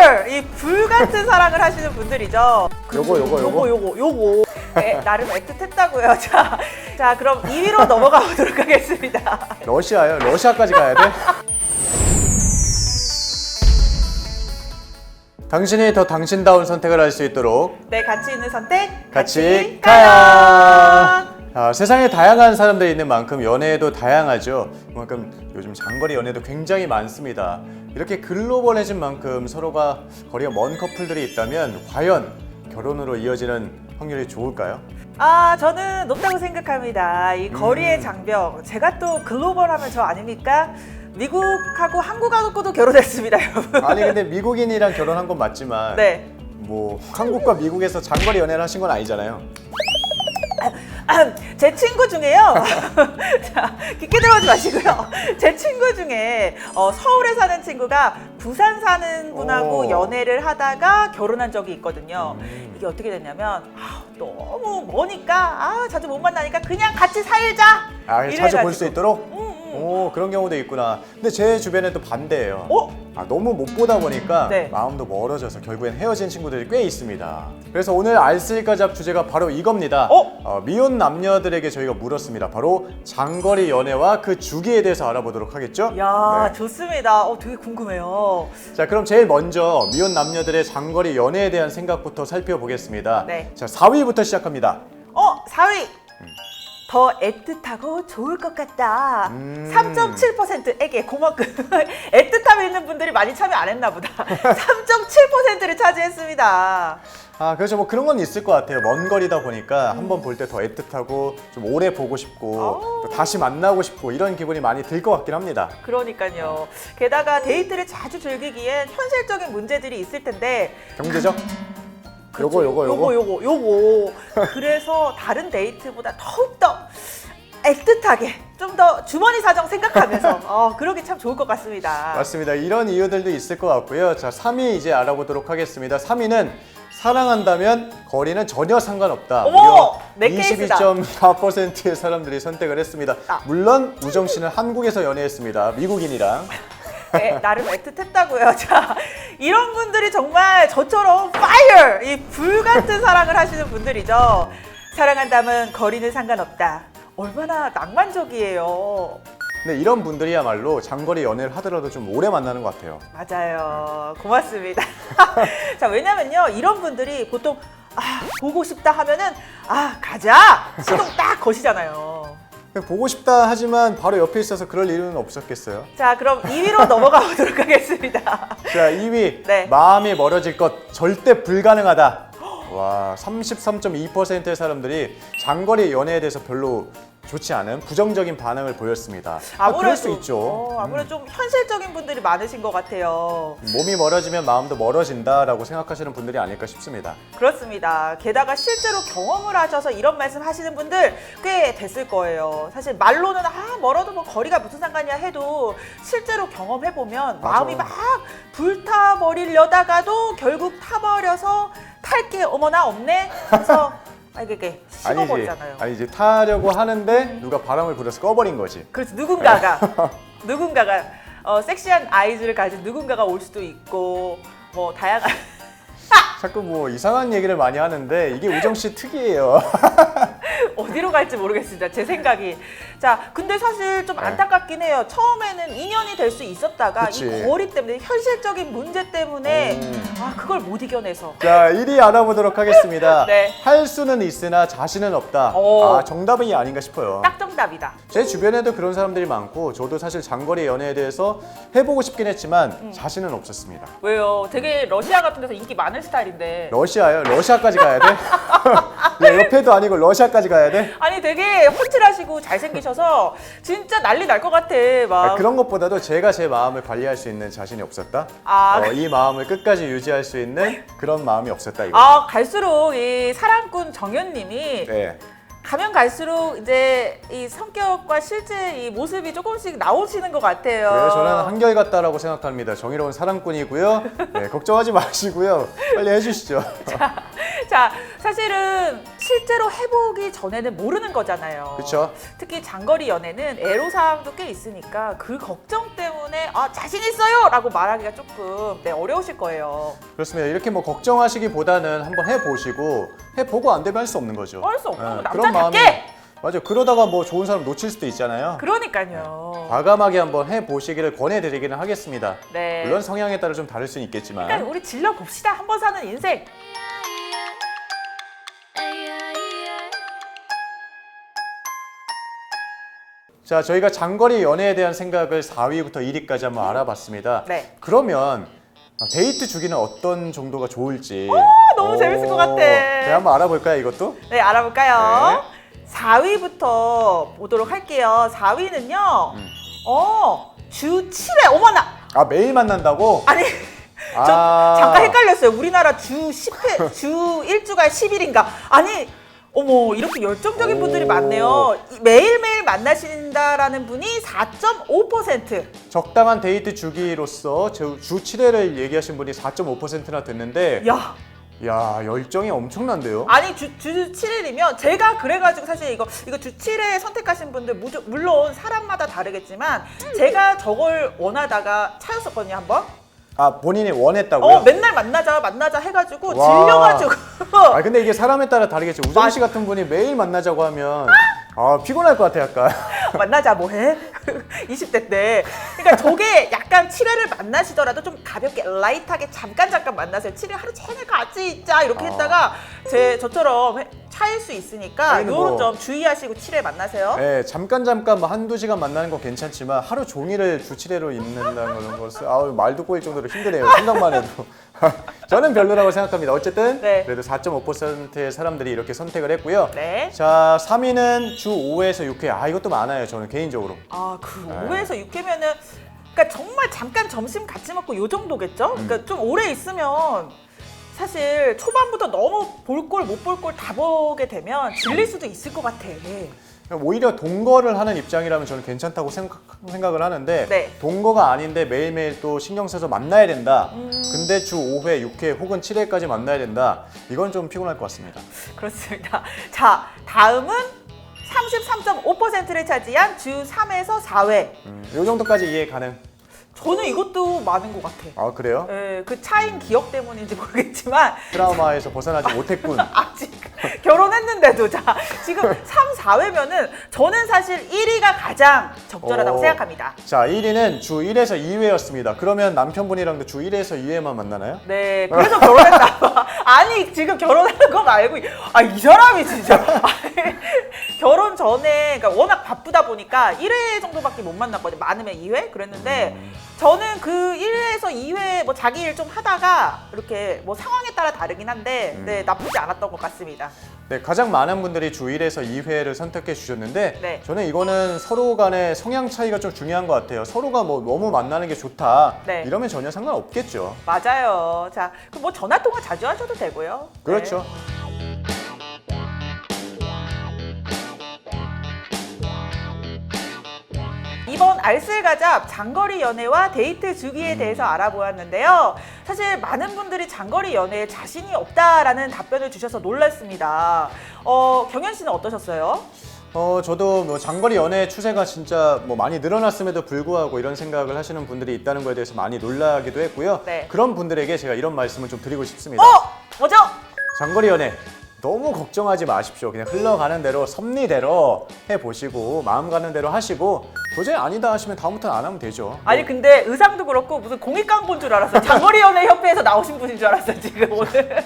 fire! 이 불같은 사랑을 하시는 분들이죠. 요거. 네, 나름 애틋했다고요. 자, 그럼 2위로 넘어가 보도록 하겠습니다. 러시아요? 러시아까지 가야 돼? 당신이 더 당신다운 선택을 할 수 있도록 네, 가치 있는 선택 같이 가요. 세상에 다양한 사람들이 있는 만큼 연애도 다양하죠. 그만큼 요즘 장거리 연애도 굉장히 많습니다. 이렇게 글로벌해진 만큼 서로가 거리가 먼 커플들이 있다면 과연 결혼으로 이어지는 확률이 좋을까요? 저는 높다고 생각합니다. 이 거리의 장벽. 제가 또 글로벌하면 저 아닙니까? 미국하고 한국하고도 결혼했습니다, 여러분. 아니 근데 미국인이랑 결혼한 건 맞지만 네. 뭐 한국과 미국에서 장거리 연애를 하신 건 아니잖아요. 제 친구 중에요. 자, 깊게 들어오지 마시고요. 제 친구 중에 서울에 사는 친구가 부산 사는 분하고 연애를 하다가 결혼한 적이 있거든요. 이게 어떻게 됐냐면 너무 머니까 자주 못 만나니까 그냥 같이 살자. 자주 볼 수 있도록? 오, 그런 경우도 있구나. 근데 제 주변에 또 반대예요. 너무 못 보다 보니까 네. 마음도 멀어져서 결국엔 헤어진 친구들이 꽤 있습니다. 그래서 오늘 알쓸까 잡 주제가 바로 이겁니다. 미혼 남녀들에게 저희가 물었습니다. 바로 장거리 연애와 그 주기에 대해서 알아보도록 하겠죠? 야, 좋습니다. 되게 궁금해요. 자, 그럼 제일 먼저 미혼 남녀들의 장거리 연애에 대한 생각부터 살펴보겠습니다. 네. 자, 4위부터 시작합니다. 4위. 더 애틋하고 좋을 것 같다. 3.7%에게 그만큼 애틋함이 있는 분들이 많이 참여 안 했나 보다. 3.7%를 차지했습니다. 그렇죠. 뭐 그런 건 있을 것 같아요. 먼 거리다 보니까 한 번 볼 때 더 애틋하고 좀 오래 보고 싶고 또 다시 만나고 싶고 이런 기분이 많이 들 것 같긴 합니다. 그러니까요. 게다가 데이트를 자주 즐기기엔 현실적인 문제들이 있을 텐데 경제적? 그렇죠. 요거. 그래서 다른 데이트보다 더욱더 애틋하게 좀 더 주머니 사정 생각하면서 그러기 참 좋을 것 같습니다. 맞습니다. 이런 이유들도 있을 것 같고요. 자, 3위 이제 알아보도록 하겠습니다. 3위는 사랑한다면 거리는 전혀 상관없다. 어머! 내 케이스다. 22.4%의 사람들이 선택을 했습니다. 물론 우정 씨는 한국에서 연애했습니다. 미국인이랑. 네, 나름 애틋했다고요. 자, 이런 분들이 정말 저처럼 fire! 이 불같은 사랑을 하시는 분들이죠. 사랑한다면 거리는 상관없다. 얼마나 낭만적이에요. 근데 이런 분들이야말로 장거리 연애를 하더라도 좀 오래 만나는 것 같아요. 맞아요. 고맙습니다. 자, 왜냐면요. 이런 분들이 보통 보고 싶다 하면은 가자! 시동 딱 거시잖아요. 보고 싶다 하지만 바로 옆에 있어서 그럴 일은 없었겠어요. 자, 그럼 2위로 넘어가 보도록 하겠습니다. 자, 2위. 네. 마음이 멀어질 것 절대 불가능하다. 와, 33.2%의 사람들이 장거리 연애에 대해서 별로 좋지 않은 부정적인 반응을 보였습니다. 그럴 수 있죠. 아무래도 좀 현실적인 분들이 많으신 것 같아요. 몸이 멀어지면 마음도 멀어진다라고 생각하시는 분들이 아닐까 싶습니다. 그렇습니다. 게다가 실제로 경험을 하셔서 이런 말씀 하시는 분들 꽤 됐을 거예요. 사실 말로는 멀어도 뭐 거리가 무슨 상관이야 해도 실제로 경험해보면 마음이 막 불타버리려다가도 결국 타버려서 탈 게 어머나 없네 해서 이게 식어버리잖아요. 이제 타려고 하는데 누가 바람을 불어서 꺼버린 거지. 그렇지. 누군가가 섹시한 아이즈를 가진 누군가가 올 수도 있고 뭐 다양한 자꾸 뭐 이상한 얘기를 많이 하는데 이게 우정 씨 특이해요. 어디로 갈지 모르겠습니다. 제 생각이. 자, 근데 사실 좀 안타깝긴 해요. 처음에는 인연이 될 수 있었다가 그치. 이 거리 때문에 현실적인 문제 때문에 그걸 못 이겨내서. 자, 1위 알아보도록 하겠습니다. 네. 할 수는 있으나 자신은 없다. 정답이 아닌가 싶어요. 딱 정답이다. 제 주변에도 그런 사람들이 많고 저도 사실 장거리 연애에 대해서 해보고 싶긴 했지만 자신은 없었습니다. 왜요? 되게 러시아 같은 데서 인기 많은 스타일인데. 러시아요? 러시아까지 가야 돼? 야, 옆에도 아니고 러시아까지 가야 돼? 아니 되게 훤칠하시고 잘생기셔서 진짜 난리 날 것 같아. 막. 그런 것보다도 제가 제 마음을 관리할 수 있는 자신이 없었다? 이 마음을 끝까지 유지할 수 있는 그런 마음이 없었다 이거. 갈수록 이 사랑꾼 정현님이 네. 가면 갈수록 이제 이 성격과 실제 이 모습이 조금씩 나오시는 것 같아요. 그래요. 저는 한결같다라고 생각합니다. 정의로운 사랑꾼이고요. 네, 걱정하지 마시고요. 빨리 해주시죠. 자, 사실은 실제로 해보기 전에는 모르는 거잖아요. 그렇죠. 특히 장거리 연애는 애로사항도 꽤 있으니까 그 걱정 때문에 자신 있어요! 라고 말하기가 조금 어려우실 거예요. 그렇습니다. 이렇게 뭐 걱정하시기보다는 한번 해보시고 해보고 안 되면 할 수 없는 거죠. 할 수 없고 예, 남자답게! 맞아요. 그러다가 뭐 좋은 사람 놓칠 수도 있잖아요. 그러니까요. 과감하게 한번 해보시기를 권해드리기는 하겠습니다. 네. 물론 성향에 따라 좀 다를 수는 있겠지만. 그러니까 우리 질러봅시다. 한 번 사는 인생. 자, 저희가 장거리 연애에 대한 생각을 4위부터 1위까지 한번 알아봤습니다. 네. 그러면 데이트 주기는 어떤 정도가 좋을지. 너무 재밌을 것 같아. 네, 한번 알아볼까요, 이것도? 네, 알아볼까요? 4위부터 보도록 할게요. 4위는요. 주 7회. 어머나! 아, 매일 만난다고? 아니, 저 잠깐 헷갈렸어요. 우리나라 주 10회, 주 1주가 10일인가? 아니, 어머, 이렇게 열정적인 분들이 많네요. 매일매일 만나신다라는 분이 4.5%. 적당한 데이트 주기로서 주 7회를 얘기하신 분이 4.5%나 됐는데 야, 열정이 엄청난데요? 아니, 주 7일이면 제가 그래가지고 사실 이거 주 7회 선택하신 분들 물론 사람마다 다르겠지만 제가 저걸 원하다가 차였었거든요, 한번. 아, 본인이 원했다고요? 맨날 만나자 해가지고 와. 질려가지고. 아, 근데 이게 사람에 따라 다르겠죠. 우정 씨 같은 분이 매일 만나자고 하면 피곤할 것 같아, 약간. 만나자 뭐해? 20대 때. 그러니까 저게 약간 7회를 만나시더라도 좀 가볍게 라이트하게 잠깐 만나세요. 7회 하루 종일 같이 있자 이렇게 했다가 저처럼 차일 수 있으니까 아니, 요런 점 주의하시고 7회 만나세요. 네, 잠깐 뭐 한두 시간 만나는 건 괜찮지만 하루 종일을 주 7회로 있는다는 것은 말도 꼬일 정도로 힘드네요. 생각만 해도. 저는 별로라고 생각합니다. 어쨌든 네. 그래도 4.5%의 사람들이 이렇게 선택을 했고요. 네. 자, 3위는 주 5회에서 6회. 이것도 많아요, 저는 개인적으로. 그 5회에서 6회면은 그러니까 정말 잠깐 점심 같이 먹고 요 정도겠죠? 그러니까 좀 오래 있으면 사실 초반부터 너무 볼 걸 못 볼 걸 다 보게 되면 질릴 수도 있을 것 같아. 오히려 동거를 하는 입장이라면 저는 괜찮다고 생각을 하는데 네. 동거가 아닌데 매일매일 또 신경 써서 만나야 된다. 근데 주 5회, 6회 혹은 7회까지 만나야 된다. 이건 좀 피곤할 것 같습니다. 그렇습니다. 자, 다음은 33.5%를 차지한 주 3에서 4회. 이 정도까지 이해 가능. 저는 이것도 많은 것 같아. 아, 그래요? 예, 그 차인 기억 때문인지 모르겠지만 트라우마에서 벗어나지 못했군. 아직 결혼했는데도 자 지금 3, 4회면은 저는 사실 1위가 가장 적절하다고 생각합니다. 자, 1위는 주 1에서 2회였습니다. 그러면 남편분이랑도 주 1에서 2회만 만나나요? 네, 그래서 결혼했나 봐. 아니, 지금 결혼하는 거 말고 이 사람이 진짜 결혼 전에 그러니까 워낙 바쁘다 보니까 1회 정도밖에 못 만났거든요. 많으면 2회 그랬는데 저는 그 1회에서 2회 뭐 자기 일 좀 하다가 이렇게 뭐 상황에 따라 다르긴 한데 네, 나쁘지 않았던 것 같습니다. 네, 가장 많은 분들이 주 1에서 2회를 선택해 주셨는데 네. 저는 이거는 서로 간의 성향 차이가 좀 중요한 것 같아요. 서로가 뭐 너무 만나는 게 좋다. 네. 이러면 전혀 상관없겠죠. 맞아요. 자, 그럼 뭐 전화 통화 자주 하셔도 되고요. 그렇죠. 네. 이번 알쓸가잡 장거리 연애와 데이트 주기에 대해서 알아보았는데요. 사실 많은 분들이 장거리 연애에 자신이 없다라는 답변을 주셔서 놀랐습니다. 경현 씨는 어떠셨어요? 저도 뭐 장거리 연애 추세가 진짜 뭐 많이 늘어났음에도 불구하고 이런 생각을 하시는 분들이 있다는 거에 대해서 많이 놀라기도 했고요. 네. 그런 분들에게 제가 이런 말씀을 좀 드리고 싶습니다. 뭐죠? 장거리 연애 너무 걱정하지 마십시오. 그냥 흘러가는 대로 섭리대로 해보시고 마음 가는 대로 하시고 도저히 아니다 하시면 다음부터는 안 하면 되죠. 아니 근데 의상도 그렇고 무슨 공익광 본 줄 알았어요. 장거리 연애 협회에서 나오신 분인 줄 알았어요 지금 오늘.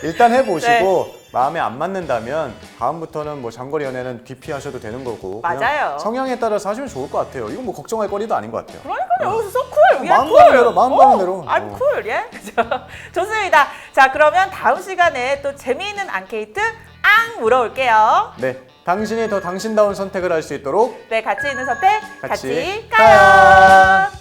일단 해보시고 마음에 안 맞는다면 다음부터는 뭐 장거리 연애는 기피하셔도 되는 거고 그냥 맞아요. 성향에 따라서 하시면 좋을 것 같아요. 이건 뭐 걱정할 거리도 아닌 것 같아요. 그러니까요. So cool. We are 마음 cool. 가는 대로, 마음 가는 대로. I'm cool. 예. 좋습니다. 자, 그러면 다음 시간에 또 재미있는 앙케이트 물어올게요. 네, 당신이 더 당신다운 선택을 할 수 있도록 네, 가치 있는 선택 같이 같이 가요.